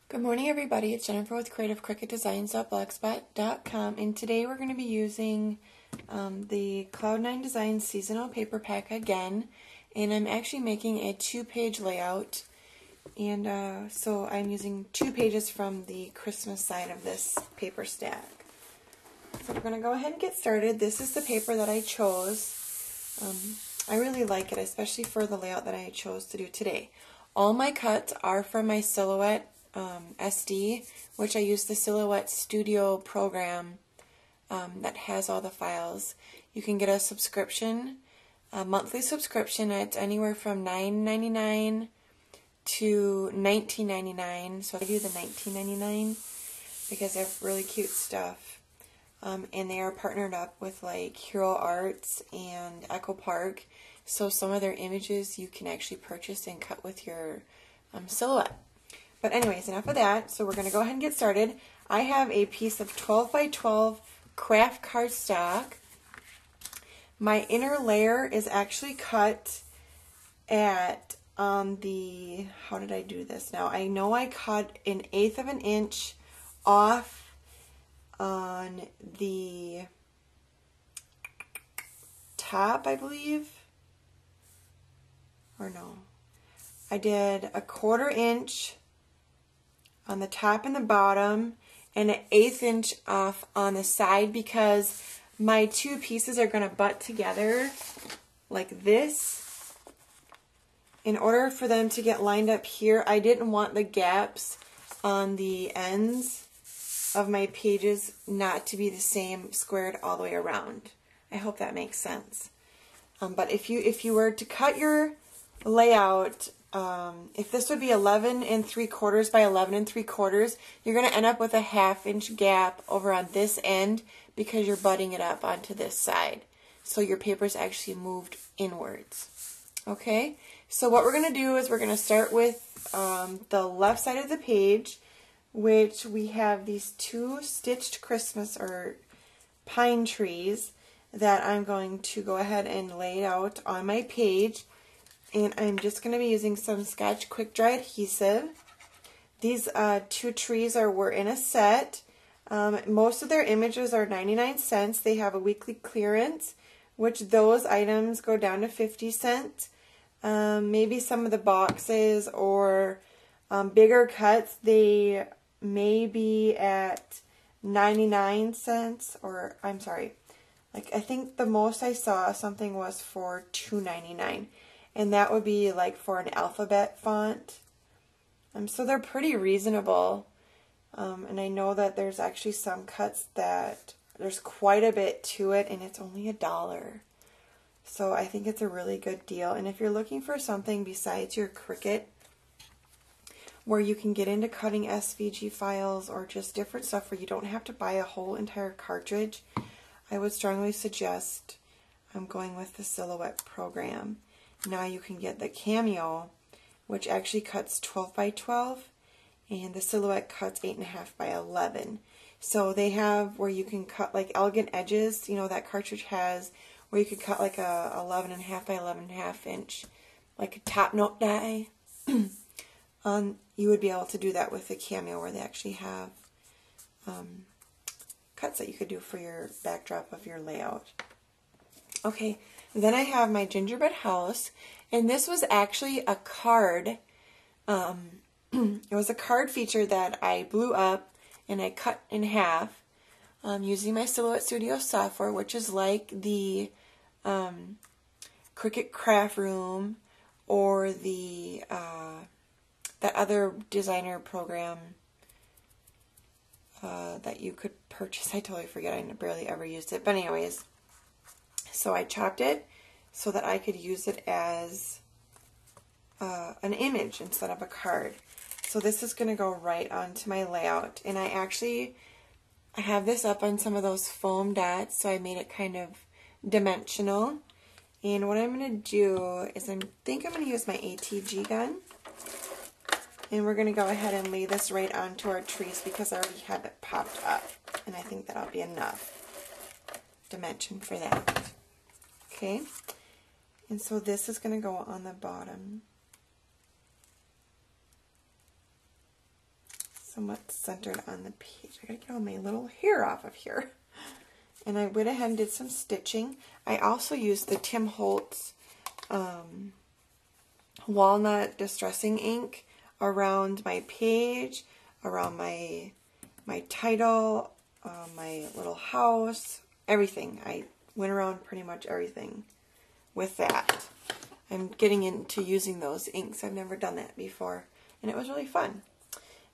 Good morning, everybody. It's Jennifer with creativecricketdesigns.blogspot.com, and today we're going to be using the Cloud9 Designs seasonal paper pack again, and I'm actually making a 2-page layout, and so I'm using 2 pages from the Christmas side of this paper stack. So we're going to go ahead and get started. This is the paper that I chose. I really like it, especially for the layout that I chose to do today. All my cuts are from my Silhouette SD, which I use the Silhouette Studio program that has all the files. You can get a subscription, a monthly subscription. It's anywhere from $9.99 to $19.99. So I do the $19.99 because they have really cute stuff. And they are partnered up with like Hero Arts and Echo Park. So some of their images you can actually purchase and cut with your Silhouette. But anyways, enough of that. So we're going to go ahead and get started. I have a piece of 12 by 12 craft cardstock. My inner layer is actually cut at the, how did I do this now? I know I cut 1/8 of an inch off on the top, I believe. Or no. I did 1/4 inch on the top and the bottom, and 1/8 inch off on the side because my 2 pieces are going to butt together like this. In order for them to get lined up here, I didn't want the gaps on the ends of my pages not to be the same squared all the way around. I hope that makes sense. But if you were to cut your layout, if this would be 11 3/4 by 11 3/4, you're going to end up with a 1/2 inch gap over on this end because you're butting it up onto this side. So your paper's actually moved inwards. Okay, so what we're going to do is we're going to start with the left side of the page, which we have these 2 stitched Christmas or pine trees that I'm going to go ahead and lay out on my page. And I'm just going to be using some Scotch Quick Dry adhesive. These 2 trees were in a set. Most of their images are 99 cents. They have a weekly clearance, which those items go down to 50 cents. Maybe some of the boxes or bigger cuts, they may be at 99 cents, or I'm sorry, like I think the most I saw something was for $2.99. And that would be like for an alphabet font. So they're pretty reasonable. And I know that there's actually some cuts that there's quite a bit to it, and it's only $1. So I think it's a really good deal. And if you're looking for something besides your Cricut, where you can get into cutting SVG files or just different stuff where you don't have to buy a whole entire cartridge, I would strongly suggest going with the Silhouette program. Now you can get the Cameo, which actually cuts 12 by 12, and the Silhouette cuts 8.5 by 11. So they have where you can cut like elegant edges. You know, that cartridge has where you could cut like a 11.5 by 11.5 inch, like a top note die. You would be able to do that with the Cameo, where they actually have cuts that you could do for your backdrop of your layout. Okay, then I have my gingerbread house, and this was actually a card. It was a card feature that I blew up and I cut in half using my Silhouette Studio software, which is like the Cricut Craft Room or the that other designer program that you could purchase. I totally forget. I barely ever used it. But anyways, so I chopped it so that I could use it as an image instead of a card. So this is going to go right onto my layout. And I have this up on some of those foam dots, so I made it kind of dimensional. And what I'm going to do is I think I'm going to use my ATG gun. And we're going to go ahead and lay this right onto our trees because I already have it popped up. And I think that'll be enough dimension for that. Okay, and so this is going to go on the bottom. somewhat centered on the page. I gotta get all my little hair off of here. And I went ahead and did some stitching. I also used the Tim Holtz Walnut Distressing Ink around my page, around my title, my little house, everything. I went around pretty much everything with that. I'm getting into using those inks. I've never done that before, and it was really fun.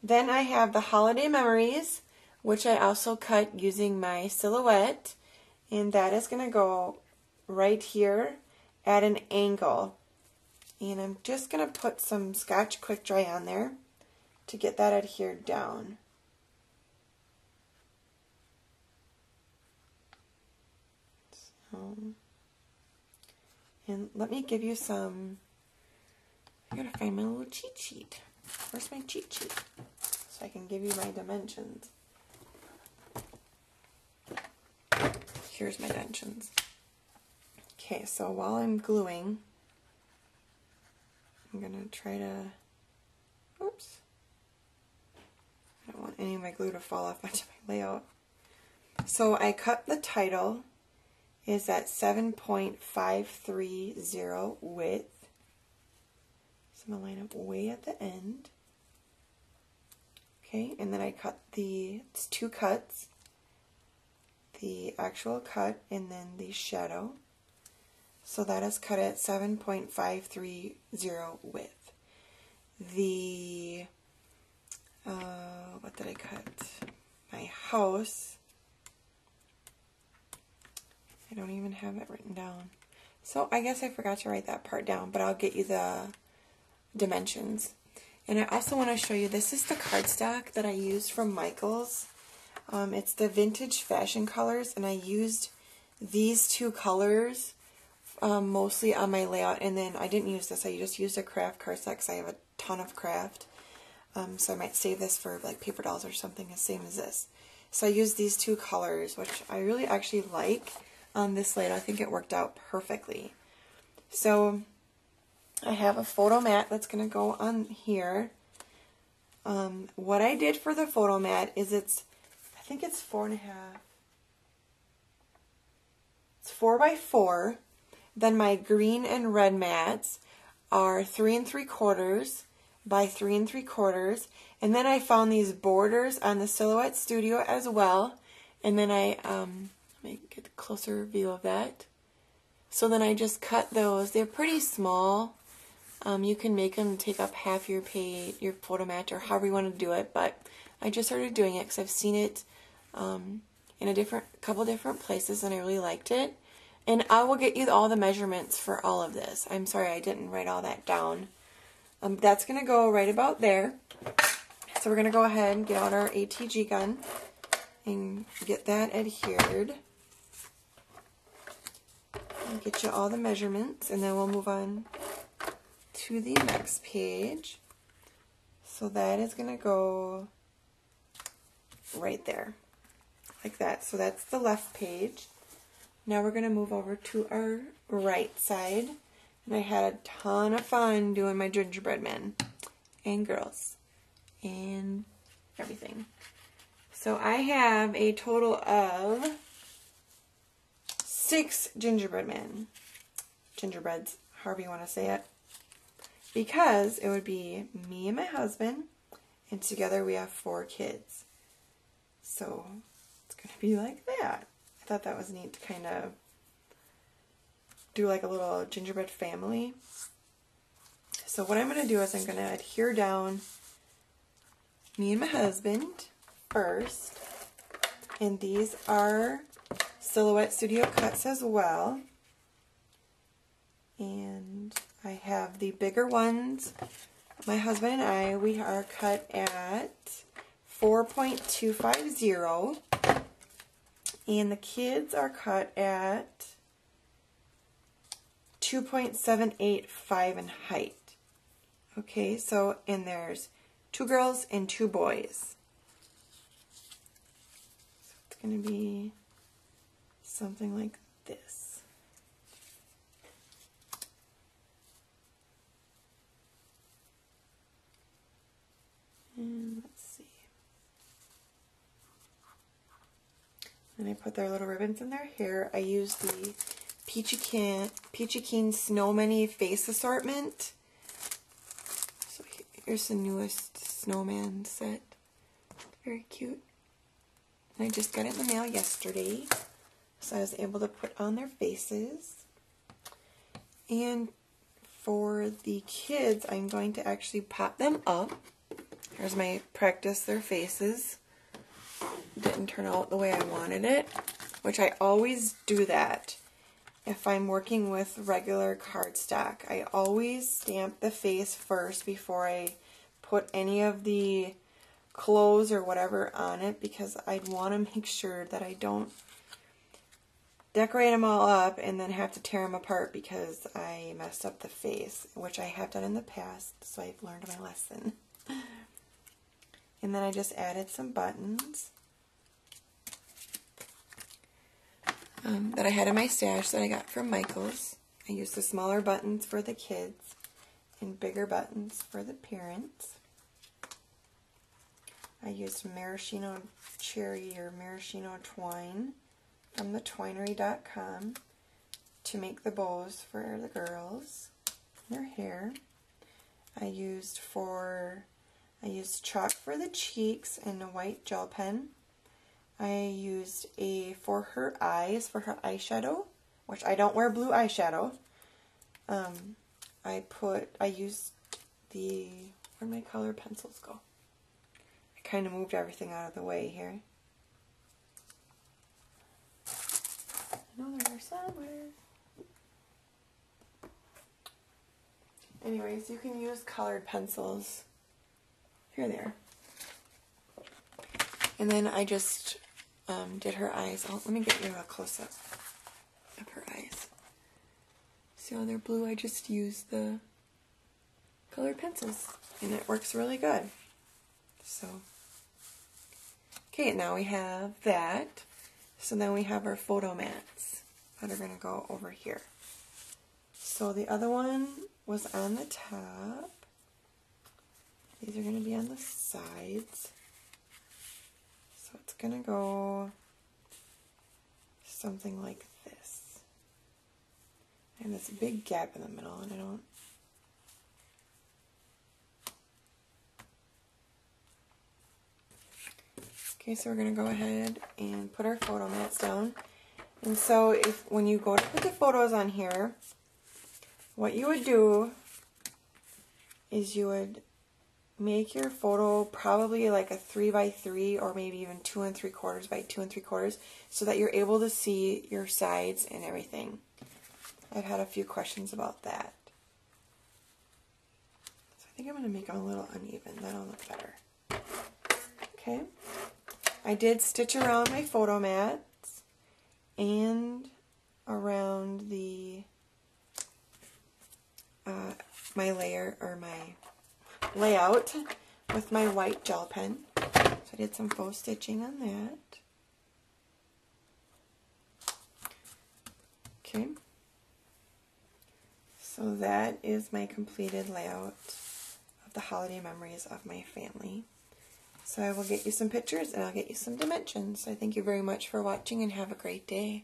Then I have the Holiday Memories, which I also cut using my silhouette, and that is going to go right here at an angle. And I'm just going to put some Scotch Quick Dry on there to get that adhered down. So, and let me give you some, I gotta find my little cheat sheet. Where's my cheat sheet? So I can give you my dimensions. Here's my dimensions. Okay, so while I'm gluing, I'm gonna try to, oops, I don't want any of my glue to fall off onto my layout. So I cut the title is at 7.530 width. So I'm gonna line up way at the end. Okay, and then I cut it's two cuts, the actual cut and then the shadow. So that is cut at 7.530 width. The, what did I cut? My house, I don't even have it written down. So I guess I forgot to write that part down, but I'll get you the dimensions. And I also want to show you, this is the cardstock that I used from Michaels. It's the Vintage Fashion Colors, and I used these two colors mostly on my layout, and then I didn't use this. I just used a craft cardstock because I have a ton of craft. So I might save this for like paper dolls or something the same as this. So I used these two colors, which I really actually like on this layout. I think it worked out perfectly. So I have a photo mat that's going to go on here. What I did for the photo mat is I think it's 4.5. It's 4 by 4. Then my green and red mats are 3 3/4 by 3 3/4. And then I found these borders on the Silhouette Studio as well. And then let me get a closer view of that. So then I just cut those. They're pretty small. You can make them take up half your page, your photo mat, or however you want to do it. But I just started doing it because I've seen it in a couple different places, and I really liked it. And I will get you all the measurements for all of this. I'm sorry I didn't write all that down. That's going to go right about there. So we're going to go ahead and get out our ATG gun and get that adhered. And get you all the measurements, and then we'll move on to the next page. So that is going to go right there, like that. So that's the left page. Now we're going to move over to our right side. And I had a ton of fun doing my gingerbread men and girls and everything. So I have a total of 6 gingerbread men. Gingerbreads, however you want to say it. Because it would be me and my husband, and together we have 4 kids. So it's going to be like that. I thought that was neat to kind of do like a little gingerbread family. So what I'm going to do is I'm going to adhere down me and my husband first. And these are Silhouette Studio cuts as well. And I have the bigger ones. My husband and I, we are cut at 4.250. And the kids are cut at 2.785 in height. Okay, so, and there's 2 girls and 2 boys. So it's going to be something like this. And let's see. And I put their little ribbons in their hair. I used the Peachy Keen Snow Mini face assortment. So here's the newest snowman set. Very cute. And I just got it in the mail yesterday. So I was able to put on their faces. And for the kids, I'm going to actually pop them up. Here's my practice their faces. Didn't turn out the way I wanted it, which I always do that. If I'm working with regular cardstock, I always stamp the face first before I put any of the clothes or whatever on it, because I'd want to make sure that I don't decorate them all up and then have to tear them apart because I messed up the face, which I have done in the past, so I've learned my lesson. And then I just added some buttons that I had in my stash that I got from Michael's. I used the smaller buttons for the kids and bigger buttons for the parents. I used maraschino cherry or maraschino twine from the twinery.com to make the bows for the girls, their hair. I used chalk for the cheeks and a white gel pen. I used for her eyes, for her eyeshadow, which I don't wear blue eyeshadow. I used where'd my color pencils go? I kind of moved everything out of the way here. I know they're somewhere. Anyways, you can use colored pencils. Here they are. And then I just did her eyes. Let me get you a close-up of her eyes. See how they're blue? I just used the colored pencils, and it works really good. So, okay, now we have that. So then we have our photo mats that are going to go over here. So the other one was on the top. These are going to be on the sides. So it's going to go something like this. And there's a big gap in the middle, and I don't... Okay, so we're going to go ahead and put our photo mats down. And so when you go to put the photos on here, what you would do is you would make your photo probably like a 3x3 or maybe even 2 3/4 by 2 3/4 so that you're able to see your sides and everything. I've had a few questions about that. So I think I'm going to make them a little uneven. That'll look better. Okay. I did stitch around my photo mats and around the my layout with my white gel pen. So I did some faux stitching on that. Okay. So that is my completed layout of the holiday memories of my family. So I will get you some pictures and I'll get you some dimensions. So thank you very much for watching and have a great day.